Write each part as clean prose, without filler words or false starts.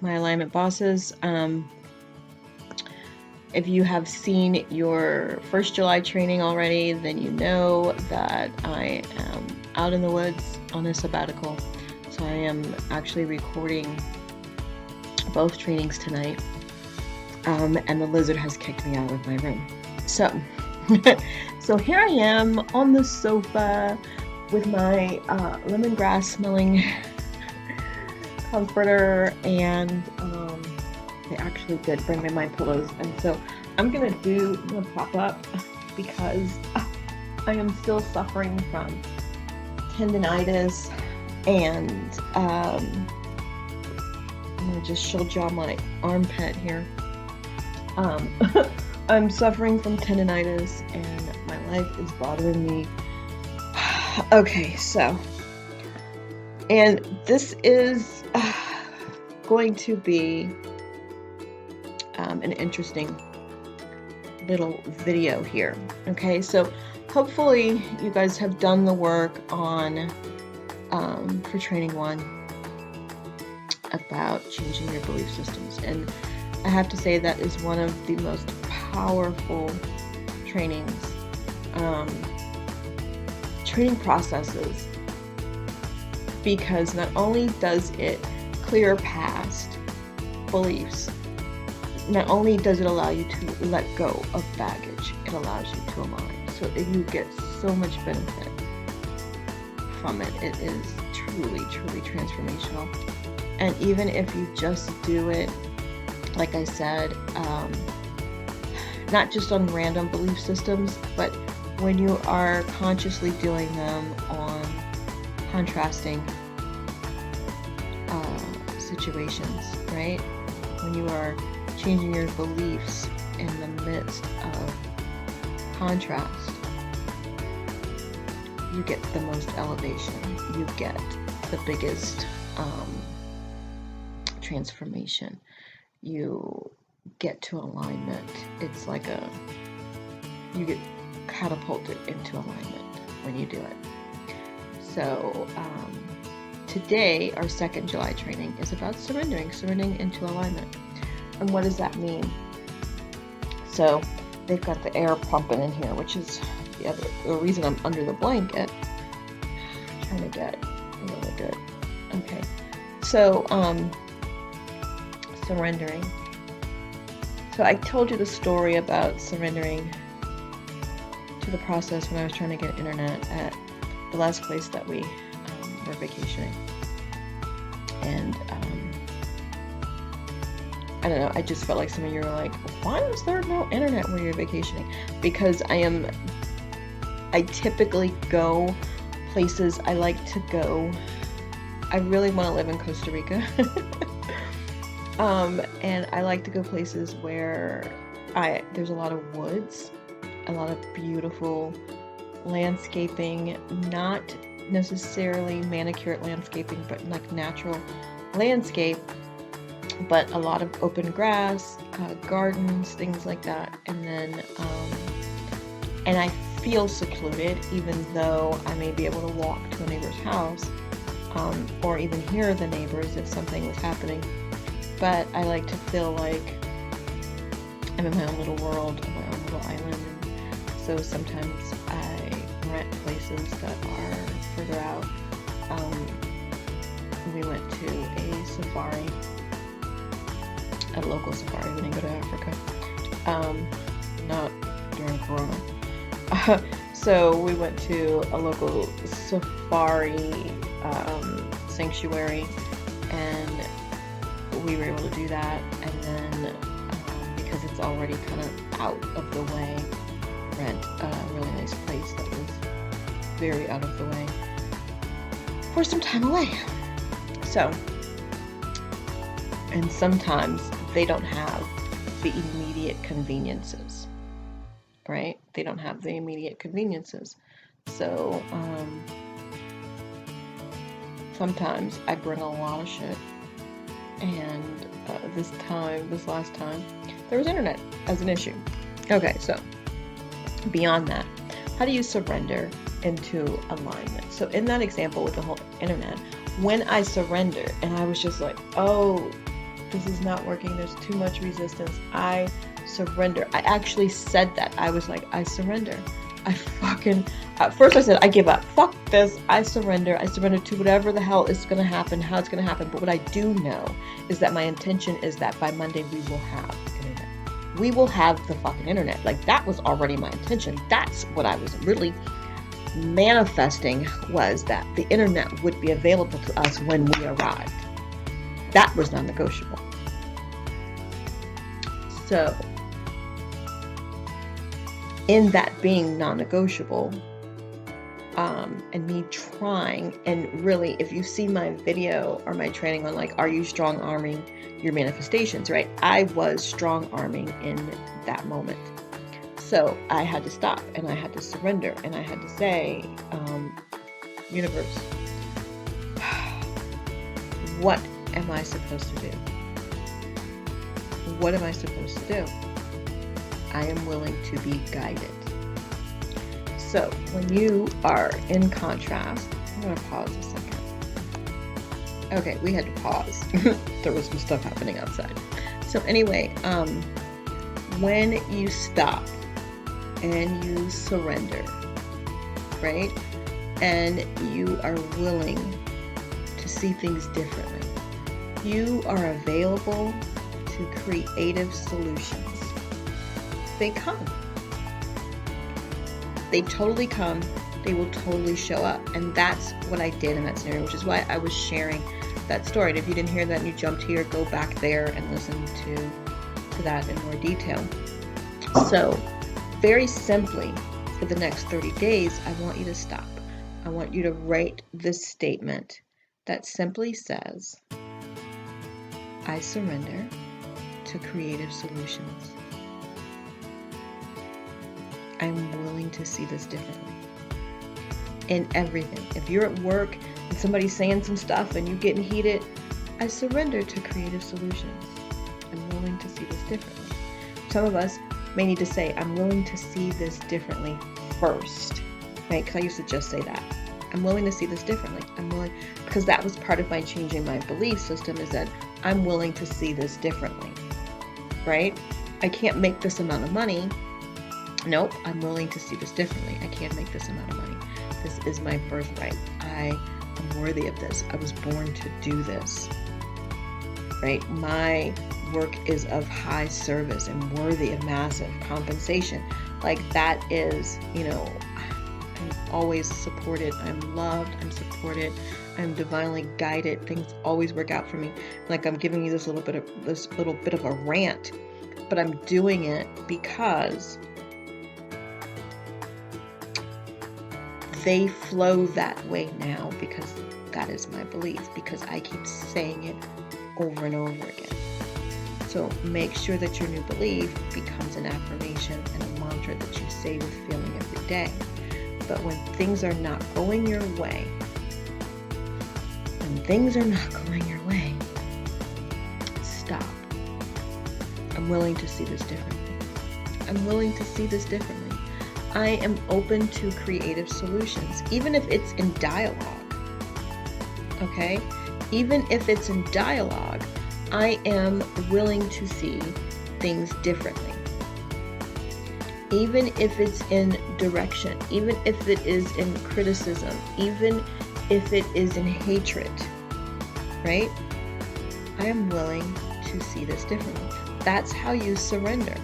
my alignment bosses. If you have seen your first July training already, then you know that I am out in the woods on a sabbatical. So I am actually recording both trainings tonight. And the lizard has kicked me out of my room. So, so here I am on the sofa with my lemongrass smelling comforter, and they actually did bring me my pillows, and so I'm gonna pop up because I am still suffering from tendinitis, and I'm gonna just show y'all my armpit here. I'm suffering from tendinitis and my leg is bothering me. Okay, so, and this is going to be an interesting little video here. Okay, so hopefully you guys have done the work on for training 1 about changing your belief systems, and I have to say that is one of the most powerful trainings, training processes, because not only does it clear past beliefs, not only does it allow you to let go of baggage, it allows you to align. So you get so much benefit from it. It is truly, truly transformational. And even if you just do it, like I said, not just on random belief systems, but when you are consciously doing them on contrasting situations, right? When you are changing your beliefs in the midst of contrast, you get the most elevation. You get the biggest transformation. You get to alignment. It's like you get catapulted into alignment when you do it. So today, our second July training is about surrendering into alignment. And what does that mean? So they've got the air pumping in here, which is the reason I'm under the blanket. I'm trying to get really good. Okay. So surrendering. So I told you the story about surrendering to the process when I was trying to get internet at the last place that we were vacationing. And I don't know, I just felt like some of you were like, why is there no internet where you're vacationing? Because I typically go places I like to go. I really want to live in Costa Rica. And I like to go places where there's a lot of woods, a lot of beautiful landscaping, not necessarily manicured landscaping, but like natural landscape, but a lot of open grass, gardens, things like that. And then, and I feel secluded, even though I may be able to walk to a neighbor's house, or even hear the neighbors if something was happening. But I like to feel like I'm in my own little world, on my own little island. And so sometimes I rent places that are further out. We went to a safari, a local safari. We didn't go to Africa, not during Corona. So we went to a local safari sanctuary, and we were able to do that. And then because it's already kind of out of the way, rent a really nice place that was very out of the way for some time away. So, and sometimes they don't have the immediate conveniences, right? They don't have the immediate conveniences. So sometimes I bring a lot of shit, and this last time, there was internet as an issue. Okay, so beyond that, how do you surrender into alignment? So in that example with the whole internet, when I surrendered and I was just like, oh, This is not working. There's too much resistance. I surrender. I actually said that. I was like, I surrender. At first I said, I give up. Fuck this. I surrender. I surrender to whatever the hell is going to happen, how it's going to happen. But what I do know is that my intention is that by Monday we will have internet. We will have the fucking internet. Like, that was already my intention. That's what I was really manifesting, was that the internet would be available to us when we arrived. That was non-negotiable. So, in that being non-negotiable, and me trying, and really, if you see my video or my training on, like, are you strong arming your manifestations, right? I was strong arming in that moment. So I had to stop, and I had to surrender, and I had to say, universe, what am I supposed to do? What am I supposed to do? I am willing to be guided. So when you are in contrast, I'm going to pause a second. Okay, we had to pause. There was some stuff happening outside. So anyway, when you stop and you surrender, right? And you are willing to see things differently. You are available to creative solutions. They come. They totally come. They will totally show up. And that's what I did in that scenario, which is why I was sharing that story. And if you didn't hear that and you jumped here, go back there and listen to that in more detail. So, very simply, for the next 30 days, I want you to stop. I want you to write this statement that simply says, I surrender to creative solutions. I'm willing to see this differently. In everything. If you're at work and somebody's saying some stuff and you getting heated, I surrender to creative solutions. I'm willing to see this differently. Some of us may need to say, I'm willing to see this differently first. Right? Because I used to just say that. I'm willing to see this differently. I'm willing, because that was part of my changing my belief system, is that I'm willing to see this differently. Right? I can't make this amount of money. Nope, I'm willing to see this differently. I can't make this amount of money. This is my birthright. I am worthy of this. I was born to do this. Right? My work is of high service and worthy of massive compensation. Like, that is, I'm always supported. I'm loved. I'm supported. I'm divinely guided. Things always work out for me. Like, I'm giving you this little bit of a rant, but I'm doing it because they flow that way now, because that is my belief, because I keep saying it over and over again. So make sure that your new belief becomes an affirmation and a mantra that you say with feeling every day. But when things are not going your way, stop. I'm willing to see this differently. I'm willing to see this differently. I am open to creative solutions, even if it's in dialogue. Okay? Even if it's in dialogue, I am willing to see things differently. Even if it's in direction, even if it is in criticism, even if it is in hatred, right? I am willing to see this differently. That's how you surrender.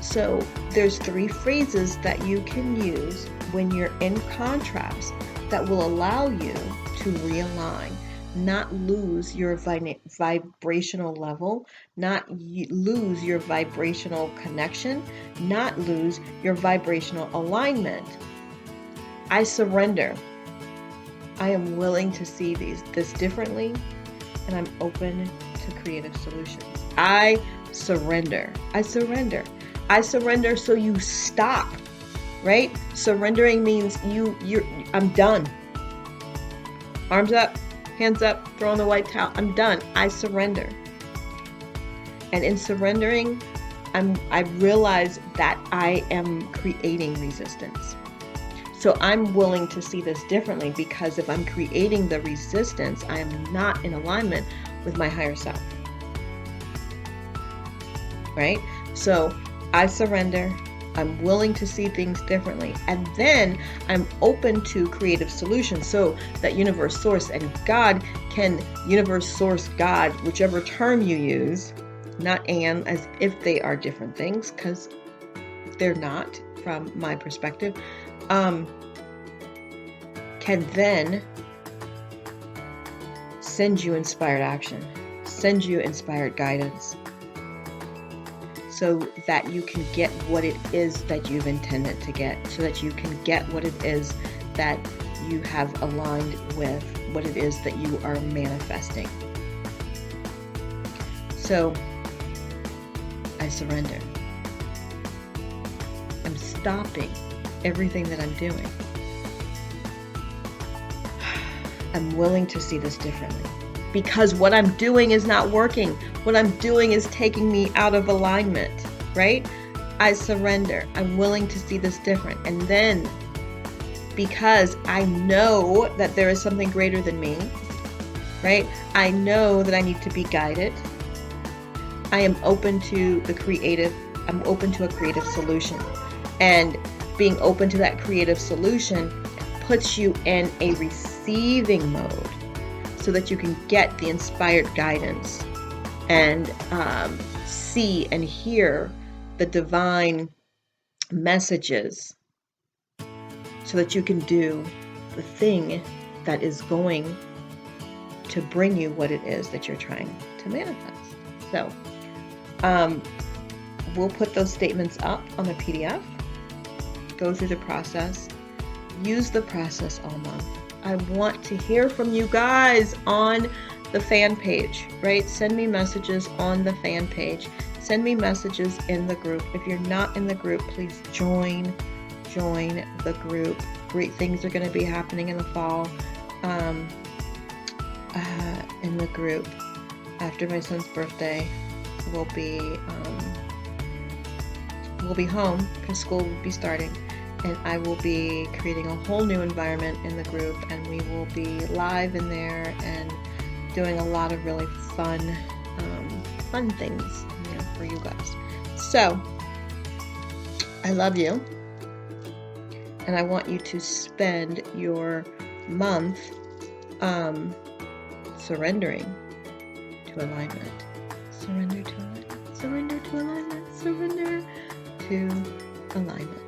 So there's 3 phrases that you can use when you're in contrast that will allow you to realign, not lose your vibrational level, not lose your vibrational connection, not lose your vibrational alignment. I surrender. I am willing to see this differently, and I'm open to creative solutions. I surrender. I surrender. I surrender, so you stop, right? Surrendering means I'm done. Arms up, hands up, throwing the white towel. I'm done. I surrender. And in surrendering, I realize that I am creating resistance. So I'm willing to see this differently, because if I'm creating the resistance, I am not in alignment with my higher self, right? So I surrender. I'm willing to see things differently. And then I'm open to creative solutions so that universe, source, and God can, universe, source, God, whichever term you use, not and, as if they are different things, because they're not from my perspective, can then send you inspired action, send you inspired guidance, so that you can get what it is that you've intended to get, so that you can get what it is that you have aligned with, what it is that you are manifesting. So I surrender. I'm stopping everything that I'm doing. I'm willing to see this differently, because what I'm doing is not working. What I'm doing is taking me out of alignment, right? I surrender. I'm willing to see this different. And then, because I know that there is something greater than me, right? I know that I need to be guided. I am open to the creative. I'm open to a creative solution. And being open to that creative solution puts you in a receiving mode so that you can get the inspired guidance and see and hear the divine messages so that you can do the thing that is going to bring you what it is that you're trying to manifest. So we'll put those statements up on the PDF. Go through the process. Use the process all month. I want to hear from you guys on the fan page, right? Send me messages on the fan page. Send me messages in the group. If you're not in the group, please join the group. Great things are going to be happening in the fall in the group. After my son's birthday, we'll be home because school will be starting. And I will be creating a whole new environment in the group, and we will be live in there and doing a lot of really fun things, for you guys. So I love you, and I want you to spend your month surrendering to alignment. Surrender to alignment. Surrender to alignment. Surrender to alignment.